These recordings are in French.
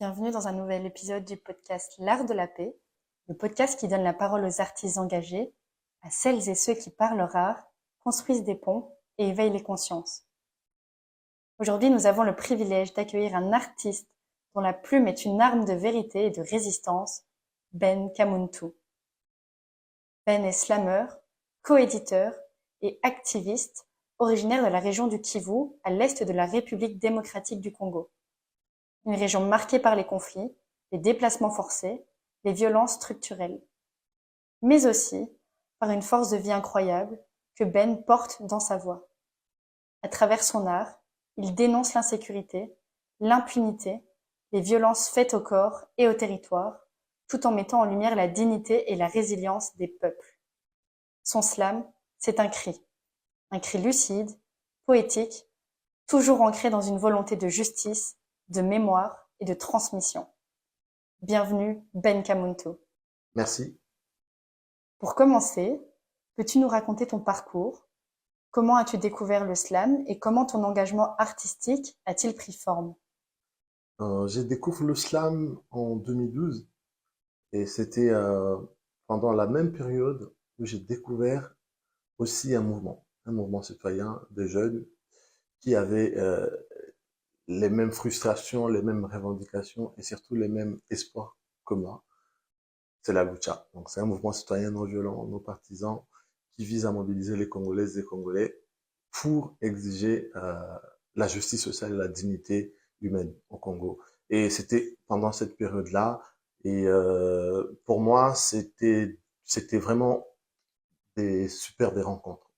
Bienvenue dans un nouvel épisode du podcast L'Art de la Paix, le podcast qui donne la parole aux artistes engagés, à celles et ceux qui, par leur art, construisent des ponts et éveillent les consciences. Aujourd'hui, nous avons le privilège d'accueillir un artiste dont la plume est une arme de vérité et de résistance, Ben Kamuntu. Ben est slammer, coéditeur et activiste, originaire de la région du Kivu, à l'est de la République démocratique du Congo. Une région marquée par les conflits, les déplacements forcés, les violences structurelles, mais aussi par une force de vie incroyable que Ben porte dans sa voix. À travers son art, il dénonce l'insécurité, l'impunité, les violences faites au corps et au territoire, tout en mettant en lumière la dignité et la résilience des peuples. Son slam, c'est un cri lucide, poétique, toujours ancré dans une volonté de justice, de mémoire et de transmission. Bienvenue, Ben Kamuntu. Merci. Pour commencer, peux-tu nous raconter ton parcours? Comment as-tu découvert le slam et comment ton engagement artistique a-t-il pris forme? J'ai découvert le slam en 2012 et c'était pendant la même période où j'ai découvert aussi un mouvement citoyen de jeunes qui avaient les mêmes frustrations, les mêmes revendications et surtout les mêmes espoirs que moi. C'est la lucha. Donc c'est un mouvement citoyen non violent, non partisan qui vise à mobiliser les Congolaises et Congolais pour exiger la justice sociale et la dignité humaine au Congo. Et c'était pendant cette période-là. Et pour moi, c'était vraiment des rencontres.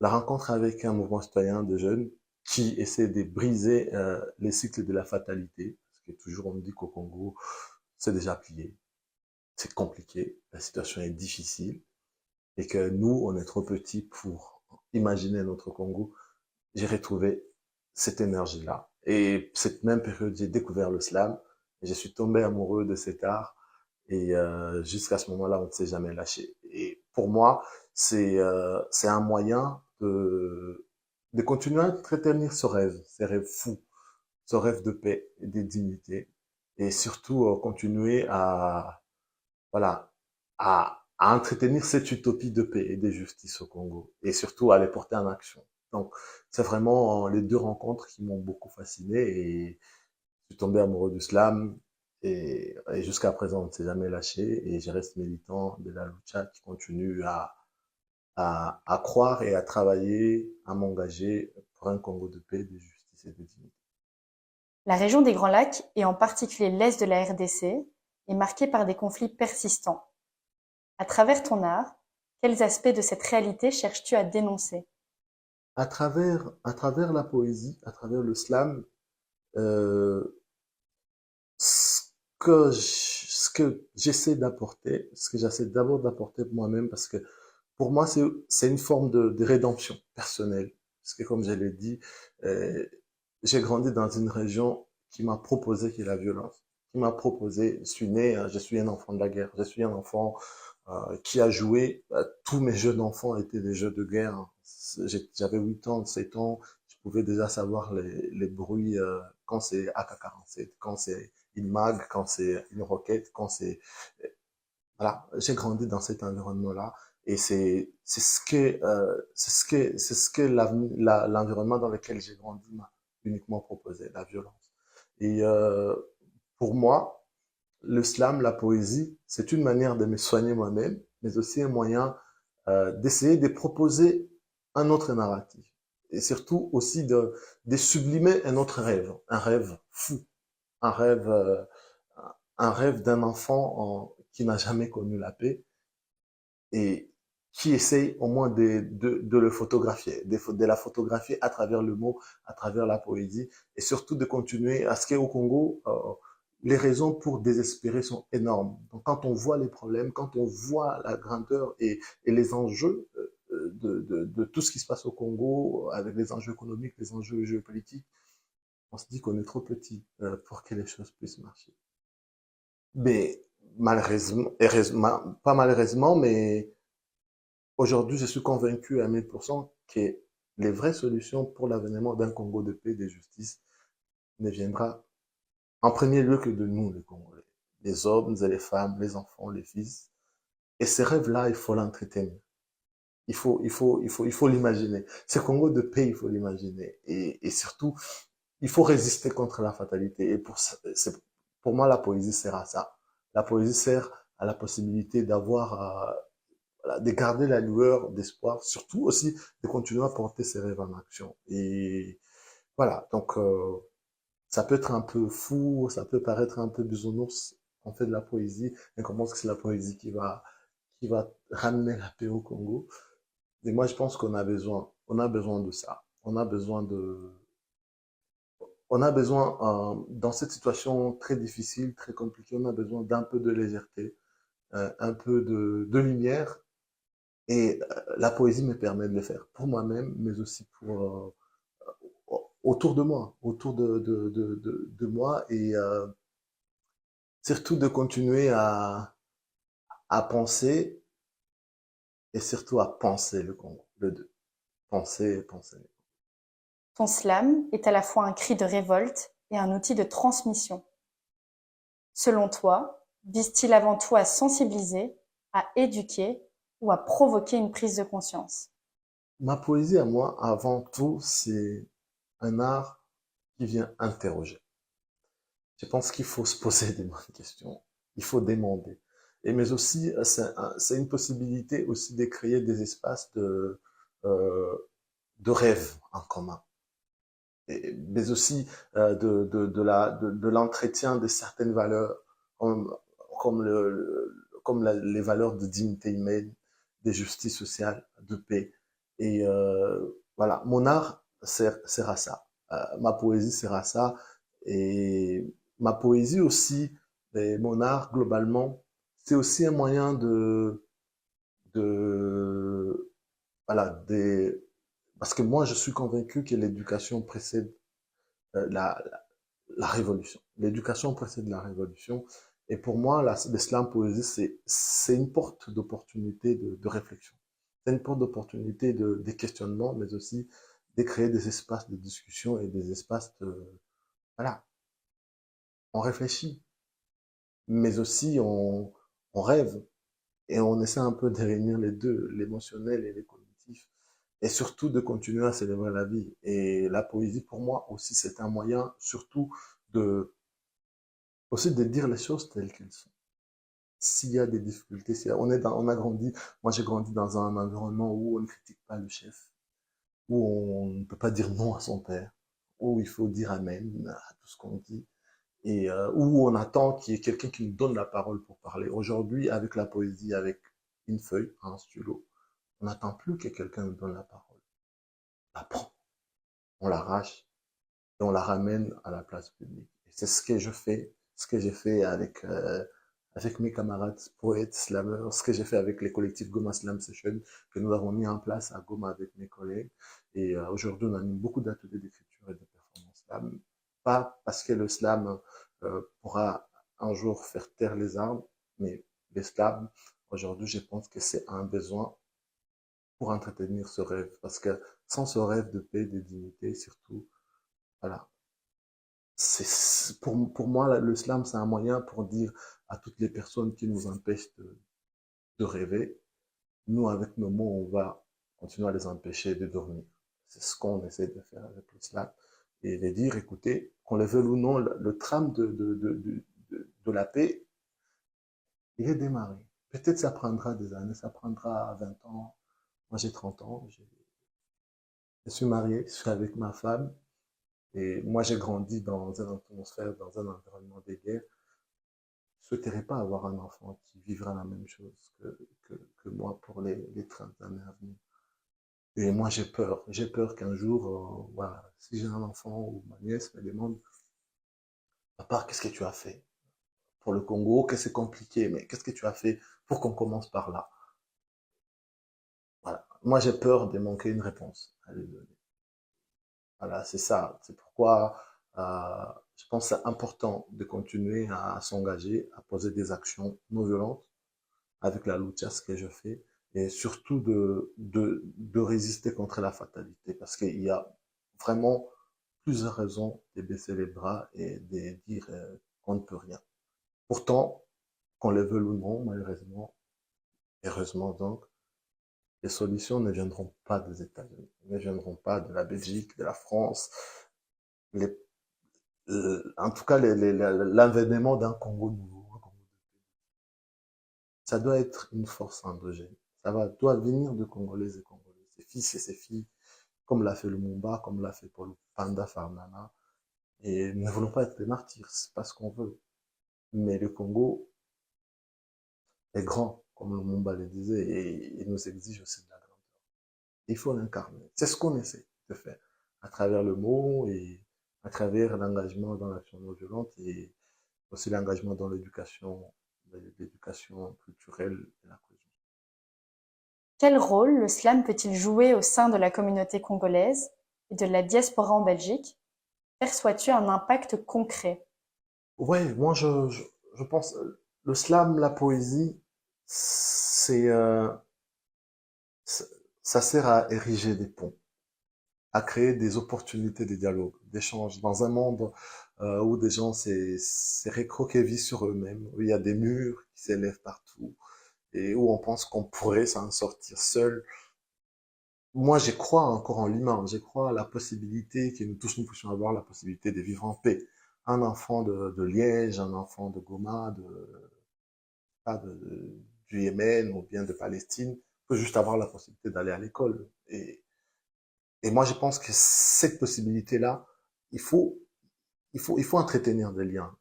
La rencontre avec un mouvement citoyen de jeunes qui essaie de briser les cycles de la fatalité, parce que toujours on dit qu'au Congo, c'est déjà plié, c'est compliqué, la situation est difficile, et que nous, on est trop petits pour imaginer notre Congo. J'ai retrouvé cette énergie-là. Et cette même période, j'ai découvert le slam. Et je suis tombé amoureux de cet art. Et jusqu'à ce moment-là, on ne s'est jamais lâché. Et pour moi, c'est un moyen de continuer à entretenir ce rêve, ces rêves fous, ce rêve de paix et de dignité. Et surtout, continuer à, voilà, à entretenir cette utopie de paix et de justice au Congo. Et surtout, à les porter en action. Donc, c'est vraiment les deux rencontres qui m'ont beaucoup fasciné et je suis tombé amoureux du slam et jusqu'à présent, on ne s'est jamais lâché et je reste militant de la lucha qui continue à croire et à travailler, à m'engager pour un Congo de paix, de justice et de dignité. La région des Grands Lacs, et en particulier l'est de la RDC, est marquée par des conflits persistants. À travers ton art, quels aspects de cette réalité cherches-tu à dénoncer? À travers la poésie, à travers le slam, euh, ce ce que j'essaie d'apporter, ce que j'essaie d'abord d'apporter moi-même, parce que pour moi, c'est une forme de rédemption personnelle. Parce que comme je l'ai dit, euh, j'ai grandi dans une région qui m'a proposé qu'il y ait la violence, qui m'a proposé, je suis né, je suis un enfant de la guerre, je suis un enfant qui a joué, tous mes jeux d'enfants étaient des jeux de guerre. J'avais 8 ans, 7 ans, je pouvais déjà savoir les bruits quand c'est AK-47, quand c'est une mag, quand c'est une roquette, quand c'est voilà, j'ai grandi dans cet environnement-là et c'est ce que l'environnement dans lequel j'ai grandi m'a uniquement proposé, la violence. Et pour moi, le slam, la poésie, c'est une manière de me soigner moi-même, mais aussi un moyen d'essayer de proposer un autre narratif et surtout aussi de sublimer un autre rêve, un rêve fou, un rêve euh, un rêve d'un enfant qui n'a jamais connu la paix et qui essaye au moins de le photographier, de la photographier à travers le mot, à travers la poésie, et surtout de continuer à ce qu'au Congo, les raisons pour désespérer sont énormes. Donc quand on voit les problèmes, quand on voit la grandeur et les enjeux de tout ce qui se passe au Congo, avec les enjeux économiques, les enjeux géopolitiques, on se dit qu'on est trop petit pour que les choses puissent marcher. Mais malheureusement, pas malheureusement, mais aujourd'hui, je suis convaincu à 1000% que les vraies solutions pour l'avènement d'un Congo de paix et de justice ne viendra en premier lieu que de nous, les Congolais, les hommes et les femmes, les enfants, les fils. Et ces rêves-là, il faut l'entretenir. Il faut l'imaginer. Ce Congo de paix, il faut l'imaginer. Et surtout, il faut résister contre la fatalité. Et pour moi, la poésie sert à ça. La poésie sert à la possibilité d'avoir, voilà, de garder la lueur d'espoir, surtout aussi de continuer à porter ses rêves en action. Et voilà, donc ça peut être un peu fou, ça peut paraître un peu bisounours. On fait de la poésie, et qu'on pense que c'est la poésie qui va ramener la paix au Congo. Et moi, je pense on a besoin de ça. On a besoin, dans cette situation très difficile, très compliquée, on a besoin d'un peu de légèreté, un peu de lumière. Et la poésie me permet de le faire pour moi-même, mais aussi pour autour de moi, autour de moi, et surtout de continuer à penser, et surtout à penser le Congo, le deux. Penser, penser. Ton slam est à la fois un cri de révolte et un outil de transmission. Selon toi, vise-t-il avant tout à sensibiliser, à éduquer ou à provoquer une prise de conscience? Ma poésie à moi, avant tout, c'est un art qui vient interroger. Je pense qu'il faut se poser des bonnes questions. Il faut demander. Et mais aussi, c'est une possibilité aussi de créer des espaces euh, de rêve en commun. Mais aussi de l'entretien de certaines valeurs comme, les valeurs de dignité humaine, de justice sociale, de paix. Et voilà, mon art sert à ça. Ma poésie sert à ça. Et ma poésie aussi, et mon art globalement, c'est aussi un moyen de voilà, parce que moi je suis convaincu que l'éducation précède euh, la, la révolution. L'éducation précède la révolution. Et pour moi, l'islam poésie, c'est une porte d'opportunité de réflexion. C'est une porte d'opportunité de questionnement, mais aussi de créer des espaces de discussion et des espaces de, voilà, on réfléchit, mais aussi on rêve et on essaie un peu de réunir les deux, l'émotionnel et les cognitifs. Et surtout de continuer à célébrer la vie. Et la poésie, pour moi aussi, c'est un moyen surtout de aussi de dire les choses telles qu'elles sont. S'il y a des difficultés, on a grandi, moi j'ai grandi dans un environnement où on ne critique pas le chef, où on ne peut pas dire non à son père, où il faut dire amen à tout ce qu'on dit, et où on attend qu'il y ait quelqu'un qui nous donne la parole pour parler. Aujourd'hui, avec la poésie, avec une feuille, un stylo, on n'attend plus que quelqu'un nous donne la parole. On la prend, on l'arrache, et on la ramène à la place publique. Et c'est ce que je fais, ce que j'ai fait avec mes camarades poètes, slameurs, ce que j'ai fait avec les collectifs Goma Slam Session, que nous avons mis en place à Goma avec mes collègues. Et aujourd'hui, on anime beaucoup d'ateliers d'écriture et de performance slam. Pas parce que le slam pourra un jour faire taire les armes, mais le slam, aujourd'hui, je pense que c'est un besoin pour entretenir ce rêve. Parce que sans ce rêve de paix, de dignité, surtout, voilà, pour moi, le slam, c'est un moyen pour dire à toutes les personnes qui nous empêchent de rêver, nous, avec nos mots, on va continuer à les empêcher de dormir. C'est ce qu'on essaie de faire avec le slam. Et de dire, écoutez, qu'on le veuille ou non, le tram de la paix, il est démarré. Peut-être ça prendra des années, ça prendra 20 ans. Moi, j'ai 30 ans, je suis marié, je suis avec ma femme. Et moi, j'ai grandi dans une atmosphère, dans un environnement de guerre. Je ne souhaiterais pas avoir un enfant qui vivra la même chose que moi pour les 30 années à venir. Et moi, j'ai peur. J'ai peur qu'un jour, voilà, si j'ai un enfant ou ma nièce me demande, papa, qu'est-ce que tu as fait pour le Congo? Que c'est compliqué, mais qu'est-ce que tu as fait pour qu'on commence par là? Voilà. Moi, j'ai peur de manquer une réponse à lui donner. Voilà, c'est ça. C'est pourquoi je pense que c'est important de continuer à s'engager, à poser des actions non violentes avec la lucha, ce que je fais, et surtout de résister contre la fatalité, parce qu'il y a vraiment plusieurs raisons de baisser les bras et de dire qu'on ne peut rien. Pourtant, qu'on le veuille ou non, malheureusement, heureusement donc, les solutions ne viendront pas des États-Unis, ne viendront pas de la Belgique, de la France. Les, en tout cas, l'avènement d'un Congo nouveau, ça doit être une force endogène. Doit venir de Congolais et Congolais, ses fils et ses filles, comme l'a fait Lumumba, comme l'a fait Paul Panda Farnana. Et nous ne voulons pas être des martyrs, c'est pas ce qu'on veut. Mais le Congo est grand, comme Lumumba le disait, et il nous exige aussi de la grandeur. Il faut l'incarner. C'est ce qu'on essaie de faire, à travers le mot et à travers l'engagement dans l'action non violente et aussi l'engagement dans l'éducation culturelle et la cohésion. Quel rôle le slam peut-il jouer au sein de la communauté congolaise et de la diaspora en Belgique? Perçois-tu un impact concret? Ouais, moi je pense le slam, la poésie, c'est ça sert à ériger des ponts, à créer des opportunités de dialogue, d'échange dans un monde où des gens c'est récroquevillés sur eux-mêmes, où il y a des murs qui s'élèvent partout et où on pense qu'on pourrait s'en sortir seul. Moi, je crois encore en l'humain, je crois à la possibilité que nous tous nous puissions avoir la possibilité de vivre en paix. Un enfant de Liège, un enfant de Goma, pas du Yémen ou bien de Palestine peut juste avoir la possibilité d'aller à l'école. Et moi, je pense que cette possibilité-là, il faut, il faut entretenir des liens.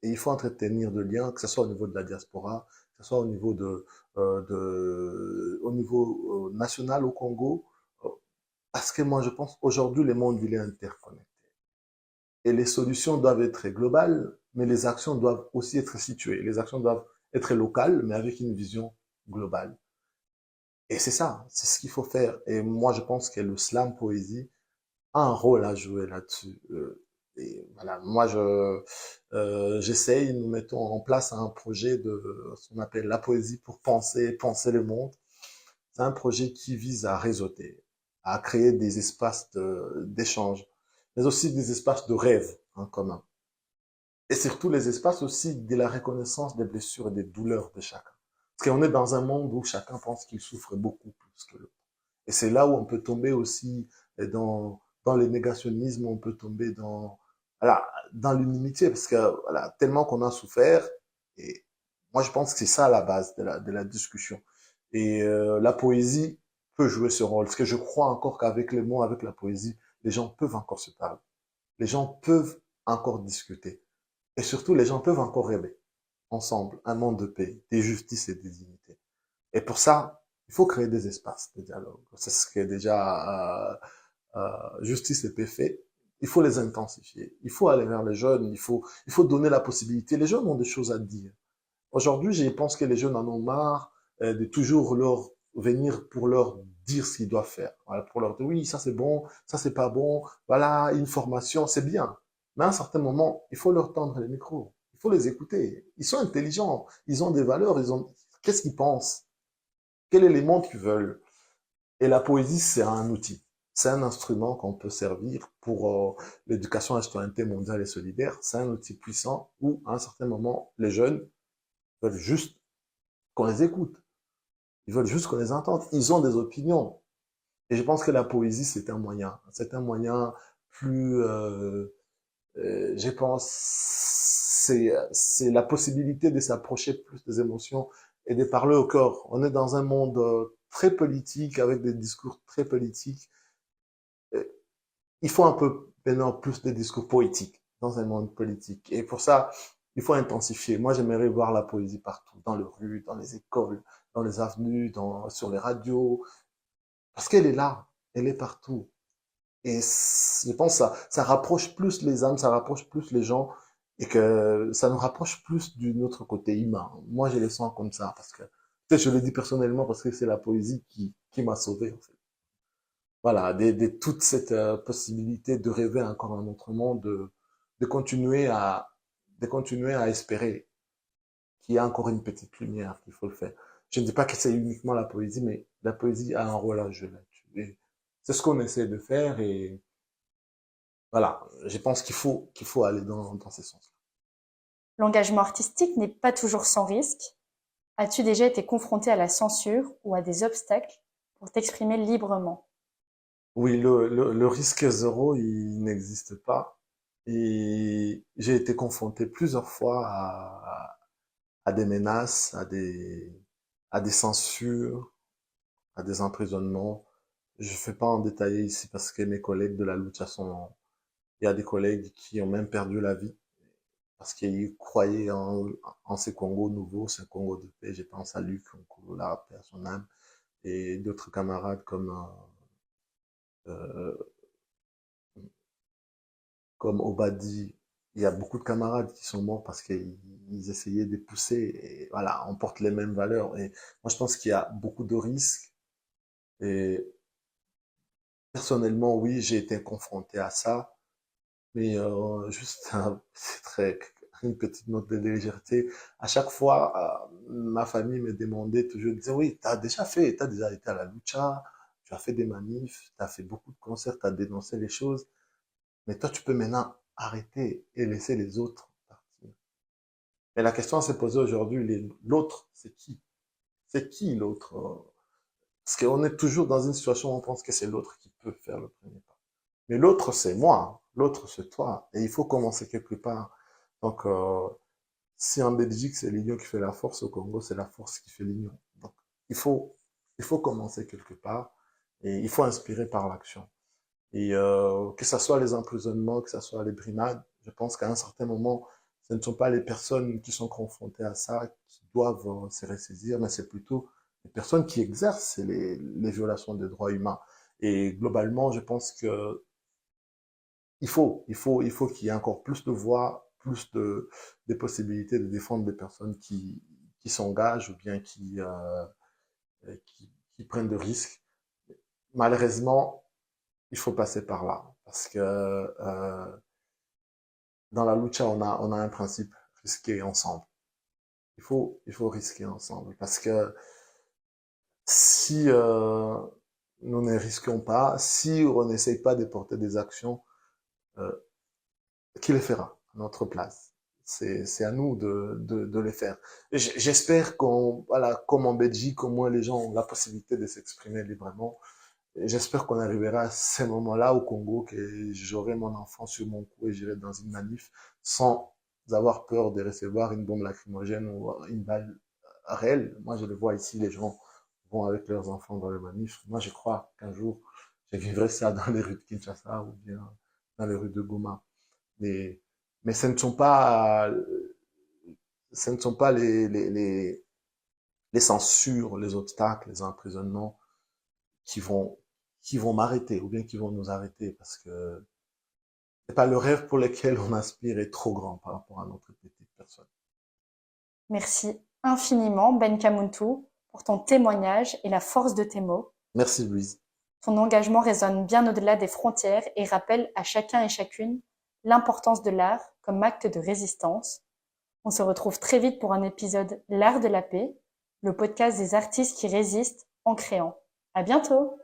Et il faut entretenir des liens, que ce soit au niveau de la diaspora, que ce soit au niveau national au Congo, euh, parce que moi, je pense aujourd'hui, le monde, il est interconnecté. Et les solutions doivent être globales, mais les actions doivent aussi être situées. Les actions doivent être locales, mais avec une vision globale. Et c'est ça, c'est ce qu'il faut faire. Et moi, je pense que le slam poésie a un rôle à jouer là-dessus. Et voilà, moi, j'essaye, nous mettons en place un projet de ce qu'on appelle la poésie pour penser le monde. C'est un projet qui vise à réseauter, à créer des espaces d'échange, mais aussi des espaces de rêve en commun. Et surtout les espaces aussi de la reconnaissance des blessures et des douleurs de chacun. Parce qu'on est dans un monde où chacun pense qu'il souffre beaucoup plus que l'autre. Et c'est là où on peut tomber aussi dans le négationnisme, on peut tomber voilà, dans l'inimitié, parce que voilà, tellement qu'on a souffert. Et moi, je pense que c'est ça la base de la discussion. Et la poésie peut jouer ce rôle. Parce que je crois encore qu'avec les mots, avec la poésie, les gens peuvent encore se parler. Les gens peuvent encore discuter. Et surtout, les gens peuvent encore rêver ensemble un monde de paix, de justice et de dignité. Et pour ça, il faut créer des espaces de dialogue. C'est ce que déjà Justice et paix fait. Il faut les intensifier. Il faut aller vers les jeunes. Il faut donner la possibilité. Les jeunes ont des choses à dire. Aujourd'hui, je pense que les jeunes en ont marre de toujours leur venir pour leur dire ce qu'ils doivent faire. Voilà, pour leur dire oui, ça c'est bon, ça c'est pas bon. Voilà, une formation, c'est bien. Mais à un certain moment, il faut leur tendre les micros. Il faut les écouter. Ils sont intelligents. Ils ont des valeurs. Qu'est-ce qu'ils pensent? Quel élément qu'ils veulent? Et la poésie, c'est un outil. C'est un instrument qu'on peut servir pour l'éducation à la citoyenneté mondiale et solidaire. C'est un outil puissant où, à un certain moment, les jeunes veulent juste qu'on les écoute. Ils veulent juste qu'on les entende. Ils ont des opinions. Et je pense que la poésie, c'est un moyen. C'est un moyen plus, je pense, c'est la possibilité de s'approcher plus des émotions et de parler au corps. On est dans un monde très politique, avec des discours très politiques. Il faut un peu maintenant plus de discours poétiques dans un monde politique. Et pour ça, il faut intensifier. Moi, j'aimerais voir la poésie partout, dans les rues, dans les écoles, dans les avenues, sur les radios, parce qu'elle est là, elle est partout. Et je pense que ça rapproche plus les âmes, ça rapproche plus les gens, et que ça nous rapproche plus du notre côté humain. Moi, je le sens comme ça, parce que, peut-être je le dis personnellement, parce que c'est la poésie qui m'a sauvé, en fait. Voilà, toute cette possibilité de rêver encore un autre monde, de continuer de continuer à espérer qu'il y a encore une petite lumière, qu'il faut le faire. Je ne dis pas que c'est uniquement la poésie, mais la poésie a un rôle à jouer là-dessus. Et c'est ce qu'on essaie de faire Voilà, je pense qu'il faut aller dans ces sens. L'engagement artistique n'est pas toujours sans risque. As-tu déjà été confronté à la censure ou à des obstacles pour t'exprimer librement? Oui, le risque zéro, il n'existe pas. Et j'ai été confronté plusieurs fois à des menaces, à des censures, à des emprisonnements. Je ne vais pas en détailler ici parce que mes collègues de la lucha sont... Il y a des collègues qui ont même perdu la vie parce qu'ils croyaient en ces Congos nouveaux, ces Congos de paix. Je pense à Luc, la paix à son âme, et d'autres camarades euh, comme Obadi. Il y a beaucoup de camarades qui sont morts parce qu'ils essayaient de pousser. Et voilà, on porte les mêmes valeurs. Et moi, je pense qu'il y a beaucoup de risques. Et personnellement, oui, j'ai été confronté à ça. Mais juste c'est très une petite note de légèreté. À chaque fois, ma famille me demandait toujours, disait, oui, t'as déjà été à la lucha, tu as fait des manifs, tu as fait beaucoup de concerts, tu as dénoncé les choses, mais toi, tu peux maintenant arrêter et laisser les autres partir. Mais la question à se poser aujourd'hui, l'autre, c'est qui? C'est qui l'autre? Parce qu'on est toujours dans une situation où on pense que c'est l'autre qui peut faire le premier pas. Mais l'autre, c'est moi. L'autre, c'est toi. Et il faut commencer quelque part. Donc, si en Belgique, c'est l'union qui fait la force, au Congo, c'est la force qui fait l'union. Donc, il faut, il faut commencer quelque part. Et il faut inspirer par l'action. Et que ce soit les emprisonnements, que ce soit les brimades, je pense qu'à un certain moment, ce ne sont pas les personnes qui sont confrontées à ça qui doivent se ressaisir, mais c'est plutôt les personnes qui exercent les violations des droits humains. Et globalement, je pense que il faut qu'il y ait encore plus de voix, des possibilités de défendre des personnes qui s'engagent ou bien qui prennent de risques. Malheureusement, il faut passer par là parce que dans la lucha, on a un principe, risquer ensemble. Il faut risquer ensemble parce que si nous ne risquons pas, si on n'essaye pas de porter des actions, euh, qui les fera à notre place? C'est à nous de les faire. J'espère qu'on, voilà, comme en Belgique, au moins les gens ont la possibilité de s'exprimer librement. J'espère qu'on arrivera à ces moments-là au Congo, que j'aurai mon enfant sur mon cou et j'irai dans une manif sans avoir peur de recevoir une bombe lacrymogène ou une balle réelle. Moi, je le vois ici, les gens vont avec leurs enfants dans les manifs. Moi, je crois qu'un jour, je vivrai ça dans les rues de Kinshasa ou bien dans les rues de Goma. Mais, mais ce ne sont pas les censures, les obstacles, les emprisonnements qui vont, qui vont m'arrêter ou bien qui vont nous arrêter parce que c'est pas le rêve pour lequel on aspire est trop grand par rapport à notre petite personne. Merci infiniment, Ben Kamuntu, pour ton témoignage et la force de tes mots. Merci Louise. Ton engagement résonne bien au-delà des frontières et rappelle à chacun et chacune l'importance de l'art comme acte de résistance. On se retrouve très vite pour un épisode L'art de la paix, le podcast des artistes qui résistent en créant. À bientôt!